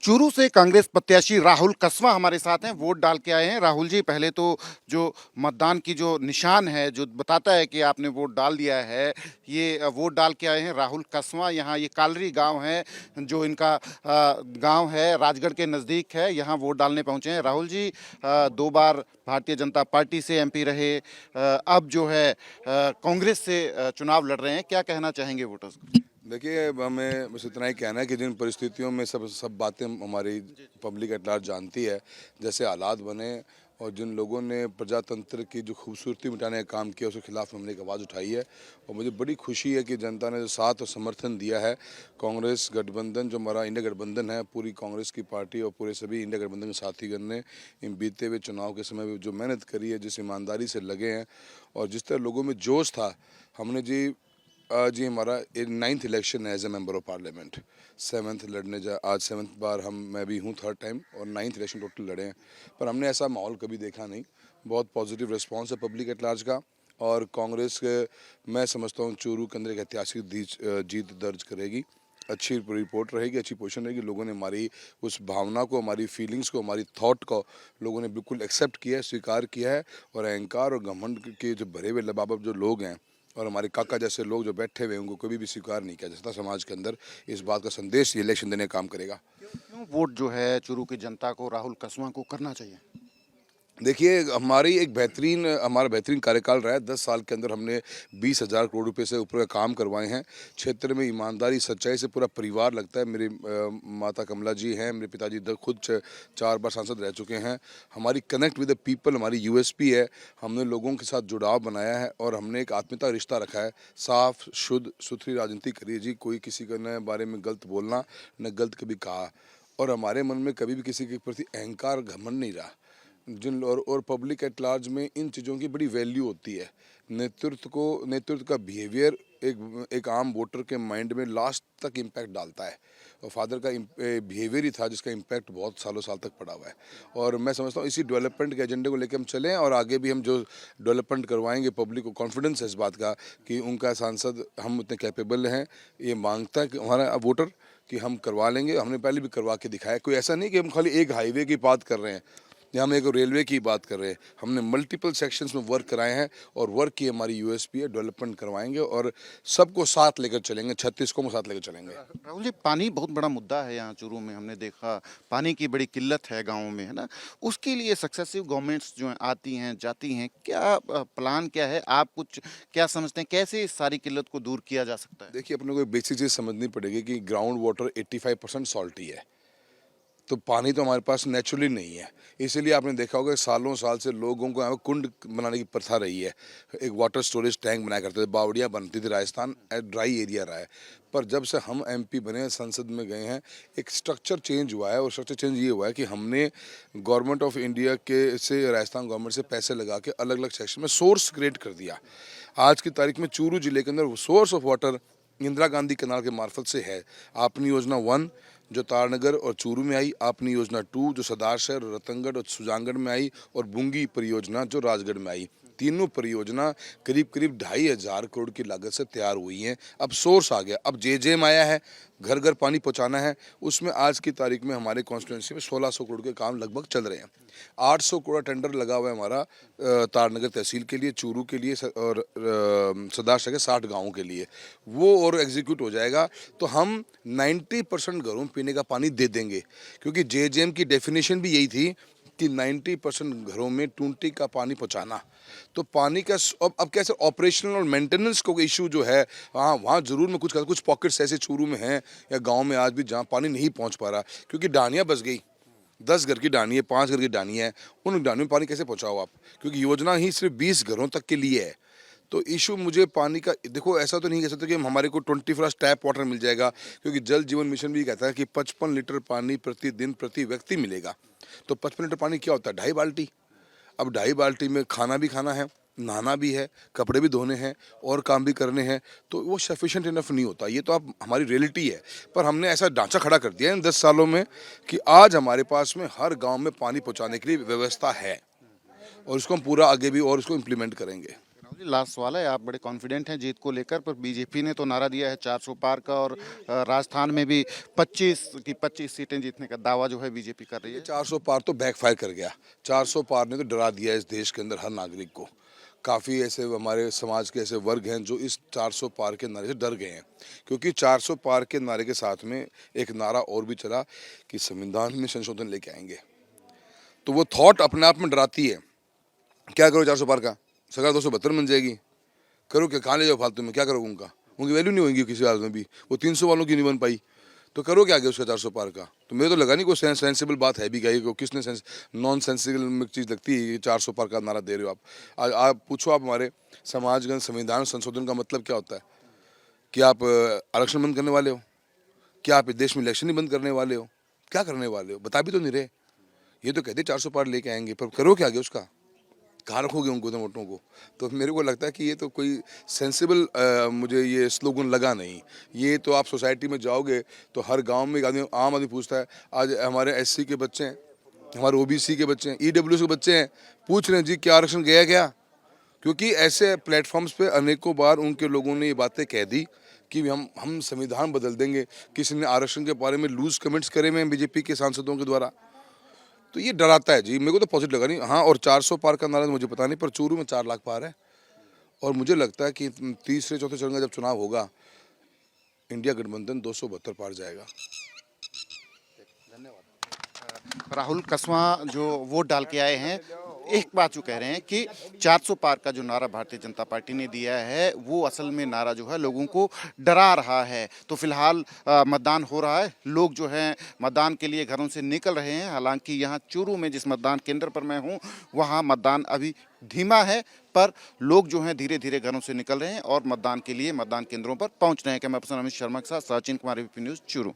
चूरू से कांग्रेस प्रत्याशी राहुल कसवा हमारे साथ हैं, वोट डाल के आए हैं। राहुल जी, पहले तो जो मतदान की जो निशान है, जो बताता है कि आपने वोट डाल दिया है, ये वोट डाल के आए हैं राहुल कसवा। यहाँ ये कालरी गांव है, जो इनका गांव है, राजगढ़ के नज़दीक है। यहाँ वोट डालने पहुंचे हैं। राहुल जी 2 बार भारतीय जनता पार्टी से एमपी रहे, अब जो है कांग्रेस से चुनाव लड़ रहे हैं। क्या कहना चाहेंगे वोटर्स को? देखिए, अब हमें बस इतना ही कहना है कि जिन परिस्थितियों में सब बातें हमारी पब्लिक एट लार्ज जानती है, जैसे हालात बने और जिन लोगों ने प्रजातंत्र की जो खूबसूरती मिटाने का काम किया, उसके खिलाफ हमने एक आवाज़ उठाई है। और मुझे बड़ी खुशी है कि जनता ने जो साथ और समर्थन दिया है, कांग्रेस गठबंधन जो हमारा इंडिया गठबंधन है, पूरी कांग्रेस की पार्टी और पूरे सभी इंडिया गठबंधन के साथीगण ने इन बीते हुए चुनाव के समय में जो मेहनत करी है, जिस ईमानदारी से लगे हैं और जिस तरह लोगों में जोश था। हमने जी हमारा 9th इलेक्शन है as a member of parliament. 7th लड़ने जा आज 7th बार मैं भी हूँ, 3rd टाइम, और 9th इलेक्शन टोटल लड़े हैं। पर हमने ऐसा माहौल कभी देखा नहीं। बहुत पॉजिटिव रिस्पांस है पब्लिक एट लार्ज का। और कांग्रेस के, मैं समझता हूँ, चूरू के अंदर एक ऐतिहासिक जीत दर्ज करेगी। अच्छी रिपोर्ट रहेगी, अच्छी पोजीशन रहेगी। लोगों ने हमारी उस भावना को, हमारी फीलिंग्स को, हमारी थॉट को लोगों ने बिल्कुल एक्सेप्ट किया है, स्वीकार किया है। और अहंकार और घमंड के जो भरे हुए लबाब जो लोग हैं और हमारे काका जैसे लोग जो बैठे हुए हैं, उनको कभी भी स्वीकार नहीं किया जा सकता समाज के अंदर। इस बात का संदेश ये इलेक्शन देने का काम करेगा। क्यों वोट जो है चूरू की जनता को राहुल कसवा को करना चाहिए? देखिए, हमारा बेहतरीन कार्यकाल रहा है। 10 साल के अंदर हमने 20,000 करोड़ रुपए से ऊपर का काम करवाए हैं। क्षेत्र में ईमानदारी, सच्चाई से पूरा परिवार लगता है। मेरी माता कमला जी हैं, मेरे पिताजी खुद 4 बार सांसद रह चुके हैं। हमारी कनेक्ट विद द पीपल हमारी यूएसपी है। हमने लोगों के साथ जुड़ाव बनाया है और हमने एक आत्मीयता रिश्ता रखा है। साफ शुद्ध सुथरी राजनीति करिए जी, कोई किसी के न बारे में गलत बोलना, न गलत कभी कहा। और हमारे मन में कभी भी किसी के प्रति अहंकार, घमंड नहीं रहा। और पब्लिक एट लार्ज में इन चीज़ों की बड़ी वैल्यू होती है। नेतृत्व का बिहेवियर एक आम वोटर के माइंड में लास्ट तक इम्पैक्ट डालता है। और फादर का बिहेवियर ही था जिसका इम्पैक्ट बहुत सालों साल तक पड़ा हुआ है। और मैं समझता हूँ इसी डेवलपमेंट के एजेंडे को लेकर हम चलें और आगे भी हम जो डेवलपमेंट करवाएंगे, पब्लिक को कॉन्फिडेंस है इस बात का कि उनका सांसद हम उतने कैपेबल हैं। ये मांगता है कि हमारा वोटर कि हम करवा लेंगे। हमने पहले भी करवा के दिखाया। कोई ऐसा नहीं कि हम खाली एक हाईवे की बात कर रहे हैं या हम एक रेलवे की बात कर रहे हैं। हमने मल्टीपल सेक्शंस में वर्क कराए हैं और वर्क की हमारी यूएसपी है। डेवलपमेंट करवाएंगे और सबको साथ लेकर चलेंगे, 36 को साथ लेकर चलेंगे। राहुल जी, पानी बहुत बड़ा मुद्दा है यहाँ चूरू में। हमने देखा पानी की बड़ी किल्लत है गाँव में, है ना? उसके लिए सक्सेसिव गवर्नमेंट्स जो हैं आती हैं जाती हैं, क्या प्लान क्या है? आप कुछ क्या समझते हैं, कैसे इस सारी किल्लत को दूर किया जा सकता है? देखिए, अपने को एक बेसिक चीज़ समझनी पड़ेगी कि ग्राउंड वाटर 85% सॉल्टी है। तो पानी तो हमारे पास नेचुरली नहीं है। इसीलिए आपने देखा होगा सालों साल से लोगों को यहाँ पे कुंड बनाने की प्रथा रही है। एक वाटर स्टोरेज टैंक बनाया करते थे, बावड़ियाँ बनती थी। राजस्थान ड्राई एरिया रहा है। पर जब से हम एमपी बने, संसद में गए हैं, एक स्ट्रक्चर चेंज हुआ है। और स्ट्रक्चर चेंज ये हुआ है कि हमने गवर्नमेंट ऑफ इंडिया के से राजस्थान गवर्नमेंट से पैसे लगा के अलग अलग सेक्शन में सोर्स क्रिएट कर दिया। आज की तारीख में चूरू जिले के अंदर source of water Indira Gandhi canal के मार्फत से है। आपनी योजना 1 जो तारनगर और चूरू में आई, आपनी योजना 2 जो सदार शहर, रतनगढ़ और सुजानगढ़ में आई, और बुंगी परियोजना जो राजगढ़ में आई। तीनों परियोजना करीब करीब 2,500 करोड़ की लागत से तैयार हुई हैं। अब सोर्स आ गया, अब जेजेएम आया है, घर घर पानी पहुंचाना है। उसमें आज की तारीख में हमारे कॉन्स्टिट्यूंसी में 1600 करोड़ के काम लगभग चल रहे हैं। 800 करोड़ टेंडर लगा हुआ है हमारा तारनगर तहसील के लिए, चूरू के लिए और सदार शहर के 60 गाँवों के लिए। वो और एग्जीक्यूट हो जाएगा तो हम 90% घरों में पीने का पानी दे देंगे। क्योंकि जेजेएम की डेफिनेशन भी यही थी कि 90% घरों में टूटी का पानी पहुंचाना। तो पानी का अब कैसे ऑपरेशनल और मेंटेनेंस को इशू जो है, हाँ वहाँ ज़रूर मैं कुछ पॉकेट्स ऐसे चूरू में हैं या गांव में आज भी जहाँ पानी नहीं पहुँच पा रहा, क्योंकि डानियाँ बस गई। 10 घर की डानी है, 5 घर की डानी है, उन डानियों में पानी कैसे पहुँचाओ आप? क्योंकि योजना ही सिर्फ 20 घरों तक के लिए है। तो इशू मुझे पानी का, देखो ऐसा तो नहीं कह सकते कि हमारे को 24 टैप वाटर मिल जाएगा। क्योंकि जल जीवन मिशन भी कहता है कि 55 लीटर पानी प्रतिदिन प्रति व्यक्ति मिलेगा। तो 55 लीटर पानी क्या होता है? 2.5 बाल्टी। अब 2.5 बाल्टी में खाना भी खाना है, नहाना भी है, कपड़े भी धोने हैं और काम भी करने हैं। तो वो सफिशिएंट इनफ नहीं होता। ये तो अब हमारी रियलिटी है। पर हमने ऐसा ढांचा खड़ा कर दिया है इन 10 सालों में कि आज हमारे पास में हर गांव में पानी पहुंचाने के लिए व्यवस्था है। और इसको हम पूरा आगे भी और इसको इम्प्लीमेंट करेंगे। लास्ट सवाल है, आप बड़े कॉन्फिडेंट हैं जीत को लेकर, पर बीजेपी ने तो नारा दिया है 400 पार का, और राजस्थान में भी 25 सीटें जीतने का दावा जो है बीजेपी कर रही है। 400 पार तो बैकफायर कर गया। 400 पार ने तो डरा दिया इस देश के अंदर हर नागरिक को। काफ़ी ऐसे हमारे समाज के ऐसे वर्ग हैं जो इस 400 पार के नारे से डर गए हैं, क्योंकि 400 पार के नारे के साथ में एक नारा और भी चला कि संविधान में संशोधन लेके आएंगे। तो वो थॉट अपने आप में डराती है। क्या करो 400 पार का, सरकार 272 बन जाएगी, करो क्या, कहाँ ले जाओ फालतू में, क्या करोगे उनका, उनकी वैल्यू नहीं होगी किसी हाल में भी। वो 300 वालों की नहीं बन पाई तो करो क्या आगे उसका 400 पार का। तो मुझे तो लगा नहीं कोई सेंसिबल बात है भी क्या, को किसने नॉन सेंसिबल चीज़ लगती है 400 पार का नारा दे रहे हो आप। आप पूछो, आप हमारे समाजगत संविधान संशोधन का मतलब क्या होता है? कि आप आरक्षण बंद करने वाले हो? क्या आप इस देश में इलेक्शन ही बंद करने वाले हो? क्या करने वाले हो, बता भी तो नहीं रहे। ये तो कहते 400 पार लेके आएंगे, पर करो क्या आगे उसका, कहाँ रखोगे उनको तो वोटों को। तो मेरे को लगता है कि ये तो कोई सेंसिबल मुझे ये स्लोगन लगा नहीं। ये तो आप सोसाइटी में जाओगे तो हर गांव में एक आदमी, आम आदमी पूछता है, आज हमारे एससी के बच्चे हैं, हमारे ओबीसी के बच्चे हैं, ईडब्ल्यूएस के बच्चे हैं, पूछ रहे हैं जी क्या आरक्षण गया क्या? क्योंकि ऐसे प्लेटफॉर्म्स पे अनेकों बार उनके लोगों ने ये बातें कह दी कि हम संविधान बदल देंगे। किसी ने आरक्षण के बारे में लूज कमेंट्स करे हुए हैं बीजेपी के सांसदों के द्वारा। तो ये डराता है जी, मेरे को तो पॉजिटिव लगा नहीं। हाँ, और 400 पार का नारा तो मुझे पता नहीं, पर चूरू में 4 लाख पार है। और मुझे लगता है कि तीसरे चौथे चरण का जब चुनाव होगा, इंडिया गठबंधन 272 पार जाएगा। राहुल कसवां जो वोट डाल के आए हैं, एक बात जो कह रहे हैं कि 400 पार का जो नारा भारतीय जनता पार्टी ने दिया है, वो असल में नारा जो है लोगों को डरा रहा है। तो फिलहाल मतदान हो रहा है, लोग जो हैं मतदान के लिए घरों से निकल रहे हैं। हालांकि यहाँ चूरू में जिस मतदान केंद्र पर मैं हूँ, वहाँ मतदान अभी धीमा है, पर लोग जो हैं धीरे धीरे घरों से निकल रहे हैं और मतदान के लिए मतदान केंद्रों पर पहुँच रहे हैं। कैमरा पर्सन अमित शर्मा के साथ सचिन कुमार, एबीपी न्यूज़, चूरू।